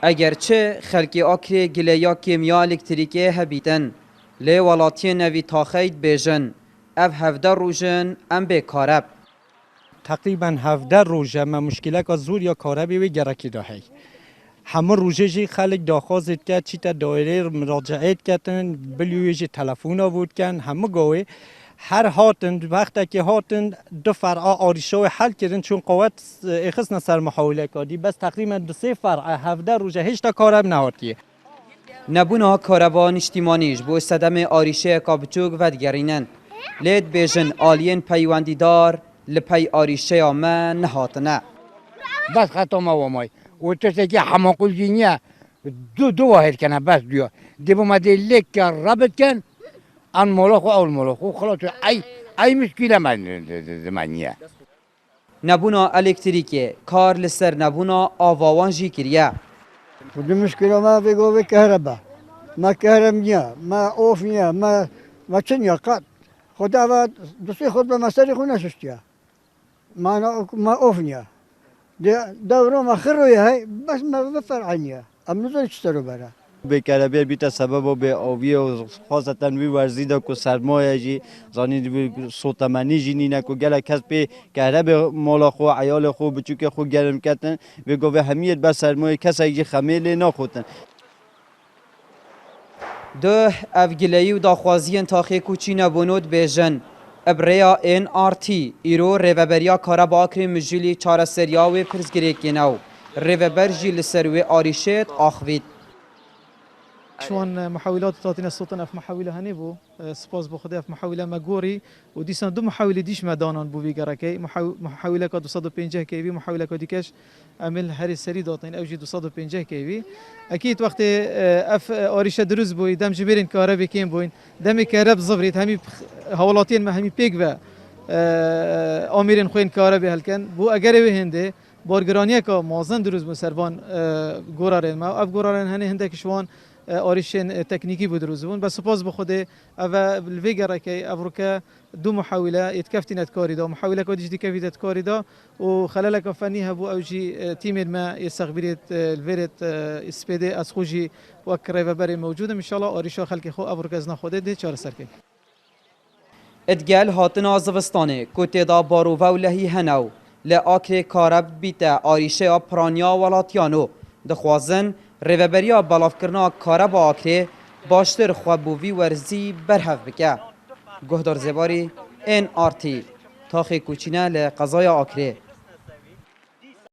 اگرچه خلکی آکری گلیا کیمیا الکتریکی هبیتن لی ولاتی نوی تاخید بیجن اف 17 روزن ام به کارب تقریبا 17 روزه ما مشکلات زور یا کاربی و گرکی داهی همه روزه جی خلق داخوازت کرد چی تا دایره مراجعت کردن بلیویجی تلفون آورد کن همه گوه هر هاتن وقتی که هاتن دو فرع آریشو حل کردن چون قوت اخص نصر محاوله کردی بس تقریبا دو سه فرع 17 روزه هیچ تا کارب نهاتیه نبونا کاربان اجتماعیش بو صدم آریشه کابچوک و دیگرینن لید بیجن آلین پیوندیدار لپی آریشه آمه نهاتنه بس خطا ما و مای و تو که حماقل جینیه دو واحد کنه بس دیا دی با مده لک کن ربط کن ان ملاخو اول ملاخو خلاص ای مشکل منیه نبونا الکتریکی کار لسر نبونا آواوان جی کریه خود مشکل ما بگو به کهربا ما کهرم نیا ما اوف نیا ما چنیا قد خدا و دوستی خود به مسئله خود نشستیا ما اوف نیا دورو ما خروی های بس ما بفرعنیا ام نزول چطورو برا به کربیر بیت سبب و به آوی و خاصتا وی ورزی دا کو سرمایه جی زانی سوتمنی جی نینه کو گله کس به کرب مالا خو عیال خو بچوک خو گرم کتن و گوه همیت بر سرمایه کسی جی خمیل ناخوتن ده افگلهی و داخوازین تاخی کوچی نبونود بیجن ابریا این آرتی ایرو ریوبریا کارا با اکری مجولی چار سریاوی پرزگریکی نو ریوبر جی لسروی آریشت آخوید شوان محاولات تعطينا السلطنة في محاولة هنيبو سباس بخدها في محاولة مجوري وديسان دو محاولة ديش مدانان بو بيجراكي محاولة كادو صدو بينجه كيبي محاولة كاديكش عمل هري سري داطين أوجي دو صدو بينجه كيبي أكيد وقت أف أريشة دروز بوي دم جبرين كهربي كيم بوين دم كهرب زفريت همي هولاتين ما همي بيك و آميرين خوين كهربي هلكن بو أجري هنده بارگرانیه که مازن دروز بو سربان گورارن ما اف گورارن هنه هنده کشوان آریشن تکنیکی بود روزبون بس سپاس بخوده او الویگره که افریقا دو محاوله يتكفتنت كاريدا محاوله كوديش دي كفيت كاريدا وخلال كفاني هبو اوجي تيم ما يستقبلت الفيرت اسبيدي اسخوجي وكريفا بري موجوده ان شاء الله آریشا خلق خو افریقا زنا خوده دي چار سركي ادگل هاتن آزوستانه کتی دا باروه و لهی هنو لآکر کارب بیت آریشه پرانیا ولاتیانو دخوازن ریوبریا بلاف کرنا کارب آکر باشتر خوابوی ورزی برهف بکه گهدار زباری این آرتی تاخی کوچینه لقضای آکره